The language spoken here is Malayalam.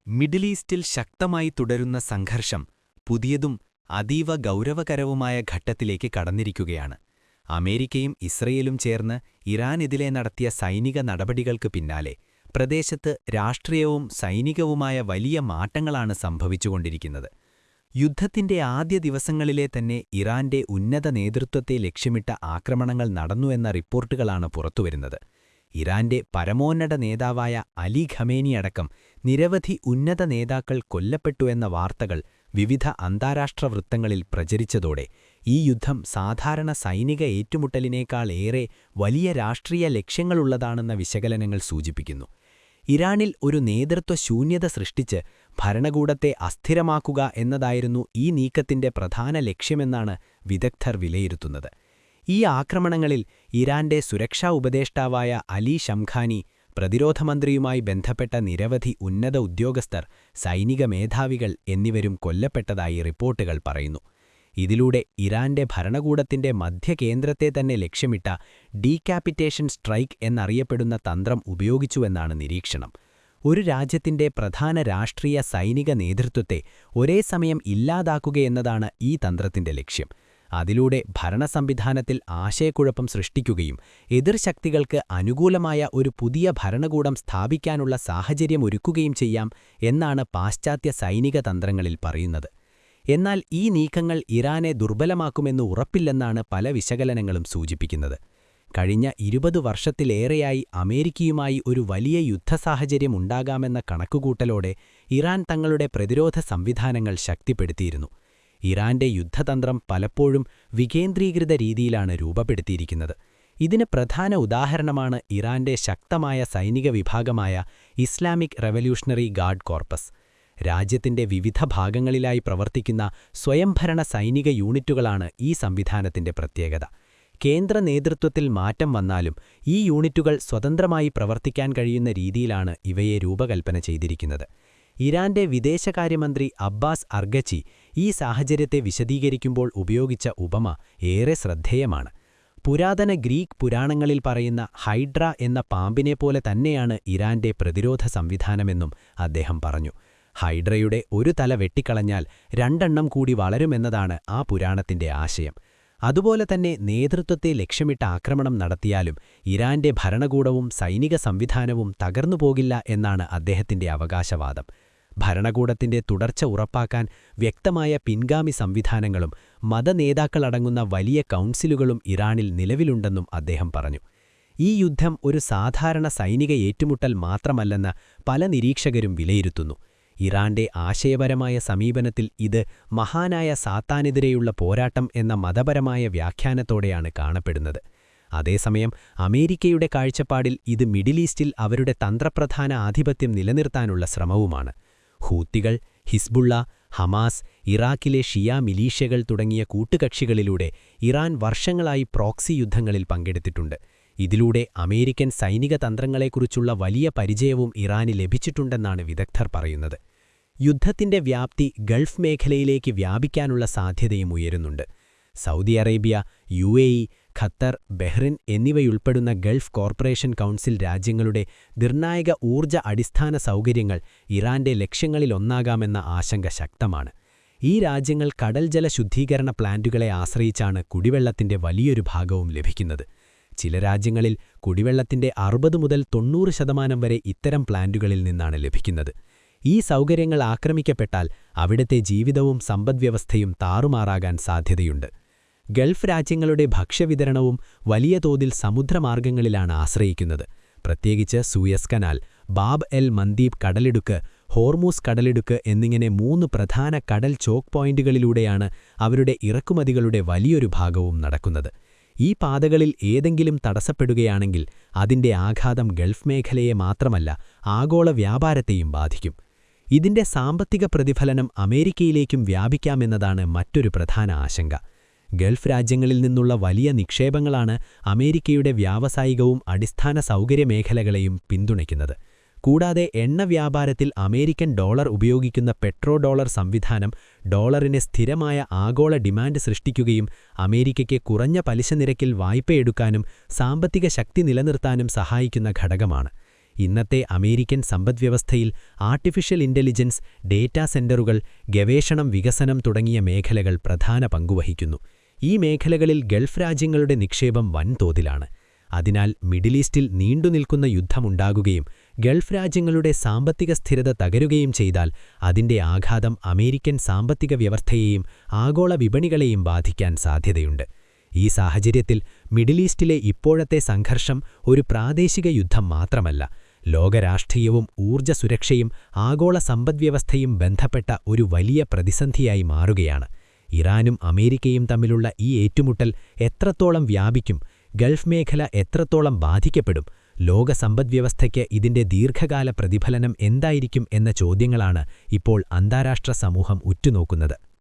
മിഡിൽ ഈസ്റ്റിൽ ശക്തമായി തുടരുന്ന സംഘർഷം പുതിയതും അതീവ ഗൗരവകരവുമായ ഘട്ടത്തിലേക്ക് കടന്നിരിക്കുകയാണ്. അമേരിക്കയും ഇസ്രയേലും ചേർന്ന് ഇറാനെതിരെ നടത്തിയ സൈനിക നടപടികൾക്ക് പിന്നാലെ പ്രദേശത്ത് രാഷ്ട്രീയവും സൈനികവുമായ വലിയ മാറ്റങ്ങളാണ് സംഭവിച്ചുകൊണ്ടിരിക്കുന്നത്. യുദ്ധത്തിന്റെ ആദ്യ ദിവസങ്ങളിലെ തന്നെ ഇറാന്റെ ഉന്നത നേതൃത്വത്തെ ലക്ഷ്യമിട്ട ആക്രമണങ്ങൾ നടന്നുവെന്ന റിപ്പോർട്ടുകളാണ് പുറത്തുവരുന്നത്. ഇറാന്റെ പരമോന്നത നേതാവായ അലി ഖമേനി അടക്കം നിരവധി ഉന്നത നേതാക്കൾ കൊല്ലപ്പെട്ടുവെന്ന വാർത്തകൾ വിവിധ അന്താരാഷ്ട്ര വൃത്തങ്ങളിൽ പ്രചരിച്ചതോടെ ഈ യുദ്ധം സാധാരണ സൈനിക ഏറ്റുമുട്ടലിനേക്കാൾ ഏറെ വലിയ രാഷ്ട്രീയ ലക്ഷ്യങ്ങളുള്ളതാണെന്ന വിശകലനങ്ങൾ സൂചിപ്പിക്കുന്നു. ഇറാനിൽ ഒരു നേതൃത്വ ശൂന്യത സൃഷ്ടിച്ച് ഭരണകൂടത്തെ അസ്ഥിരമാക്കുക എന്നതായിരുന്നു ഈ നീക്കത്തിന്റെ പ്രധാന ലക്ഷ്യമെന്നാണ് വിദഗ്ധർ വിലയിരുത്തുന്നത്. ഈ ആക്രമണങ്ങളിൽ ഇറാന്റെ സുരക്ഷാ ഉപദേഷ്ടാവായ അലി ഷംഖാനി, പ്രതിരോധമന്ത്രിയുമായി ബന്ധപ്പെട്ട നിരവധി ഉന്നത ഉദ്യോഗസ്ഥർ, സൈനിക മേധാവികൾ എന്നിവരും കൊല്ലപ്പെട്ടതായി റിപ്പോർട്ടുകൾ പറയുന്നു. ഇതിലൂടെ ഇറാന്റെ ഭരണകൂടത്തിന്റെ മധ്യകേന്ദ്രത്തെ തന്നെ ലക്ഷ്യമിട്ട ഡീകാപ്പിറ്റേഷൻ സ്ട്രൈക്ക് എന്നറിയപ്പെടുന്ന തന്ത്രം ഉപയോഗിച്ചുവെന്നാണ് നിരീക്ഷണം. ഒരു രാജ്യത്തിന്റെ പ്രധാന രാഷ്ട്രീയ സൈനിക നേതൃത്വത്തെ ഒരേ സമയം ഇല്ലാതാക്കുകയെന്നതാണ് ഈ തന്ത്രത്തിന്റെ ലക്ഷ്യം. അതിലൂടെ ഭരണസംവിധാനത്തിൽ ആശയക്കുഴപ്പം സൃഷ്ടിക്കുകയും എതിർശക്തികൾക്ക് അനുകൂലമായ ഒരു പുതിയ ഭരണകൂടം സ്ഥാപിക്കാനുള്ള സാഹചര്യമൊരുക്കുകയും ചെയ്യാം എന്നാണ് പാശ്ചാത്യ സൈനിക തന്ത്രങ്ങളിൽ പറയുന്നത്. എന്നാൽ ഈ നീക്കങ്ങൾ ഇറാനെ ദുർബലമാക്കുമെന്ന് ഉറപ്പില്ലെന്നാണ് പല വിശകലനങ്ങളും സൂചിപ്പിക്കുന്നത്. കഴിഞ്ഞ 20 വർഷത്തിലേറെയായി അമേരിക്കയുമായി ഒരു വലിയ യുദ്ധസാഹചര്യം ഉണ്ടാകാമെന്ന കണക്കുകൂട്ടലോടെ ഇറാൻ തങ്ങളുടെ പ്രതിരോധ സംവിധാനങ്ങൾ ശക്തിപ്പെടുത്തിയിരുന്നു. ഇറാന്റെ യുദ്ധതന്ത്രം പലപ്പോഴും വികേന്ദ്രീകൃത രീതിയിലാണ് രൂപപ്പെടുത്തിയിരിക്കുന്നത്. ഇതിന് പ്രധാന ഉദാഹരണമാണ് ഇറാന്റെ ശക്തമായ സൈനിക വിഭാഗമായ ഇസ്ലാമിക് റവല്യൂഷണറി ഗാർഡ് കോർപ്പസ്. രാജ്യത്തിന്റെ വിവിധ ഭാഗങ്ങളിലായി പ്രവർത്തിക്കുന്ന സ്വയംഭരണ സൈനിക യൂണിറ്റുകളാണ് ഈ സംവിധാനത്തിന്റെ പ്രത്യേകത. കേന്ദ്ര നേതൃത്വത്തിൽ മാറ്റം വന്നാലും ഈ യൂണിറ്റുകൾ സ്വതന്ത്രമായി പ്രവർത്തിക്കാൻ കഴിയുന്ന രീതിയിലാണ് ഇവയെ രൂപകൽപ്പന ചെയ്തിരിക്കുന്നത്. ഇറാന്റെ വിദേശകാര്യമന്ത്രി അബ്ബാസ് അർഗച്ചി ഈ സാഹചര്യത്തെ വിശദീകരിക്കുമ്പോൾ ഉപയോഗിച്ച ഉപമ ഏറെ ശ്രദ്ധേയമാണ്. പുരാതന ഗ്രീക്ക് പുരാണങ്ങളിൽ പറയുന്ന ഹൈഡ്ര എന്ന പാമ്പിനെപ്പോലെ തന്നെയാണ് ഇറാന്റെ പ്രതിരോധ സംവിധാനമെന്നും അദ്ദേഹം പറഞ്ഞു. ഹൈഡ്രയുടെ ഒരു തല വെട്ടിക്കളഞ്ഞാൽ 2 കൂടി വളരുമെന്നതാണ് ആ പുരാണത്തിന്റെ ആശയം. അതുപോലെ തന്നെ നേതൃത്വത്തെ ലക്ഷ്യമിട്ട ആക്രമണം നടത്തിയാലും ഇറാന്റെ ഭരണകൂടവും സൈനിക സംവിധാനവും തകർന്നുപോകില്ല എന്നാണ് അദ്ദേഹത്തിന്റെ അവകാശവാദം. ഭരണകൂടത്തിന്റെ തുടർച്ച ഉറപ്പാക്കാൻ വ്യക്തമായ പിൻഗാമി സംവിധാനങ്ങളും മതനേതാക്കളടങ്ങുന്ന വലിയ കൗൺസിലുകളും ഇറാനിൽ നിലവിലുണ്ടെന്നും അദ്ദേഹം പറഞ്ഞു. ഈ യുദ്ധം ഒരു സാധാരണ സൈനിക ഏറ്റുമുട്ടൽ മാത്രമല്ലെന്ന് പല നിരീക്ഷകരും വിലയിരുത്തുന്നു. ഇറാന്റെ ആശയപരമായ സമീപനത്തിൽ ഇത് മഹാനായ സാത്താനെതിരെയുള്ള പോരാട്ടം എന്ന മതപരമായ വ്യാഖ്യാനത്തോടെയാണ് കാണപ്പെടുന്നത്. അതേസമയം അമേരിക്കയുടെ കാഴ്ചപ്പാടിൽ ഇത് മിഡിൽ ഈസ്റ്റിൽ അവരുടെ തന്ത്രപ്രധാന ആധിപത്യം നിലനിർത്താനുള്ള ശ്രമവുമാണ്. ഹൂത്തികൾ, ഹിസ്ബുള്ള, ഹമാസ്, ഇറാഖിലെ ഷിയ മിലീഷ്യകൾ തുടങ്ങിയ കൂട്ടുകക്ഷികളിലൂടെ ഇറാൻ വർഷങ്ങളായി പ്രോക്സി യുദ്ധങ്ങളിൽ പങ്കെടുത്തിട്ടുണ്ട്. ഇതിലൂടെ അമേരിക്കൻ സൈനിക തന്ത്രങ്ങളെക്കുറിച്ചുള്ള വലിയ പരിചയവും ഇറാന് ലഭിച്ചിട്ടുണ്ടെന്നാണ് വിദഗ്ധർ പറയുന്നത്. യുദ്ധത്തിന്റെ വ്യാപ്തി ഗൾഫ് മേഖലയിലേക്ക് വ്യാപിക്കാനുള്ള സാധ്യതയും ഉയരുന്നുണ്ട്. Saudi Arabia, UAE, Qatar, Bahrain എന്നിവയുൾപ്പെടുന്ന ഗൾഫ് കോർപ്പറേഷൻ കൗൺസിൽ രാജ്യങ്ങളുടെ നിർണായക ഊർജ്ജ അടിസ്ഥാന സൗകര്യങ്ങൾ ഇറാന്റെ ലക്ഷ്യങ്ങളിലൊന്നാകാമെന്ന ആശങ്ക ശക്തമാണ്. ഈ രാജ്യങ്ങൾ കടൽജല ശുദ്ധീകരണ പ്ലാന്റുകളെ ആശ്രയിച്ചാണ് കുടിവെള്ളത്തിന്റെ വലിയൊരു ഭാഗവും ലഭിക്കുന്നത്. ചില രാജ്യങ്ങളിൽ കുടിവെള്ളത്തിന്റെ 60 മുതൽ 90% വരെ ഇത്തരം പ്ലാന്റുകളിൽ നിന്നാണ് ലഭിക്കുന്നത്. ഈ സൗകര്യങ്ങൾ ആക്രമിക്കപ്പെട്ടാൽ അവിടത്തെ ജീവിതവും സമ്പദ്വ്യവസ്ഥയും താറുമാറാകാൻ സാധ്യതയുണ്ട്. ഗൾഫ് രാജ്യങ്ങളുടെ ഭക്ഷ്യവിതരണവും വലിയ തോതിൽ സമുദ്രമാർഗ്ഗങ്ങളിലാണ് ആശ്രയിക്കുന്നത്. പ്രത്യേകിച്ച് സൂയസ് കനാൽ, ബാബ് എൽ മന്ദീബ് കടലിടുക്ക്, ഹോർമൂസ് കടലിടുക്ക് എന്നിങ്ങനെ 3 പ്രധാന കടൽ ചോക്ക് പോയിന്റുകളിലൂടെയാണ് അവരുടെ ഇറക്കുമതികളുടെ വലിയൊരു ഭാഗവും നടക്കുന്നത്. ഈ പാതകളിൽ ഏതെങ്കിലും തടസ്സപ്പെടുകയാണെങ്കിൽ അതിന്റെ ആഘാതം ഗൾഫ് മേഖലയെ മാത്രമല്ല ആഗോള വ്യാപാരത്തെയും ബാധിക്കും. ഇതിന്റെ സാമ്പത്തിക പ്രതിഫലനം അമേരിക്കയിലേക്കും വ്യാപിക്കാമെന്നതാണ് മറ്റൊരു പ്രധാന ആശങ്ക. ഗൾഫ് രാജ്യങ്ങളിൽ നിന്നുള്ള വലിയ നിക്ഷേപങ്ങളാണ് അമേരിക്കയുടെ വ്യാവസായികവും അടിസ്ഥാന സൗകര്യമേഖലകളെയും പിന്തുണയ്ക്കുന്നത്. കൂടാതെ എണ്ണ വ്യാപാരത്തിൽ അമേരിക്കൻ ഡോളർ ഉപയോഗിക്കുന്ന പെട്രോ ഡോളർ സംവിധാനം ഡോളറിന് സ്ഥിരമായ ആഗോള ഡിമാൻഡ് സൃഷ്ടിക്കുകയും അമേരിക്കയ്ക്ക് കുറഞ്ഞ പലിശ നിരക്കിൽ വായ്പയെടുക്കാനും സാമ്പത്തിക ശക്തി നിലനിർത്താനും സഹായിക്കുന്ന ഘടകമാണ്. ഇന്നത്തെ അമേരിക്കൻ സമ്പദ്വ്യവസ്ഥയിൽ ആർട്ടിഫിഷ്യൽ ഇന്റലിജൻസ്, ഡേറ്റാ സെന്ററുകൾ, ഗവേഷണം, വികസനം തുടങ്ങിയ മേഖലകൾ പ്രധാന പങ്കുവഹിക്കുന്നു. ഈ മേഖലകളിൽ ഗൾഫ് രാജ്യങ്ങളുടെ നിക്ഷേപം വൻതോതിലാണ്. അതിനാൽ മിഡിൽ ഈസ്റ്റിൽ നീണ്ടുനിൽക്കുന്ന യുദ്ധമുണ്ടാകുകയും ഗൾഫ് രാജ്യങ്ങളുടെ സാമ്പത്തിക സ്ഥിരത തകരുകയും ചെയ്താൽ അതിന്റെ ആഘാതം അമേരിക്കൻ സാമ്പത്തിക വ്യവസ്ഥയെയും ആഗോള വിപണികളെയും ബാധിക്കാൻ സാധ്യതയുണ്ട്. ഈ സാഹചര്യത്തിൽ മിഡിൽ ഈസ്റ്റിലെ ഇപ്പോഴത്തെ സംഘർഷം ഒരു പ്രാദേശിക യുദ്ധം മാത്രമല്ല, ലോകരാഷ്ട്രീയവും ഊർജ്ജ സുരക്ഷയും ആഗോള സമ്പദ്വ്യവസ്ഥയും ബന്ധപ്പെട്ട ഒരു വലിയ പ്രതിസന്ധിയായി മാറുകയാണ്. ഇറാനും അമേരിക്കയും തമ്മിലുള്ള ഈ ഏറ്റുമുട്ടൽ എത്രത്തോളം വ്യാപിക്കും, ഗൾഫ് മേഖല എത്രത്തോളം ബാധിക്കപ്പെടും, ലോക സമ്പദ്വ്യവസ്ഥയ്ക്ക് ഇതിന്റെ ദീർഘകാല പ്രതിഫലനം എന്തായിരിക്കും എന്ന ചോദ്യങ്ങളാണ് ഇപ്പോൾ അന്താരാഷ്ട്ര സമൂഹം ഉറ്റുനോക്കുന്നത്.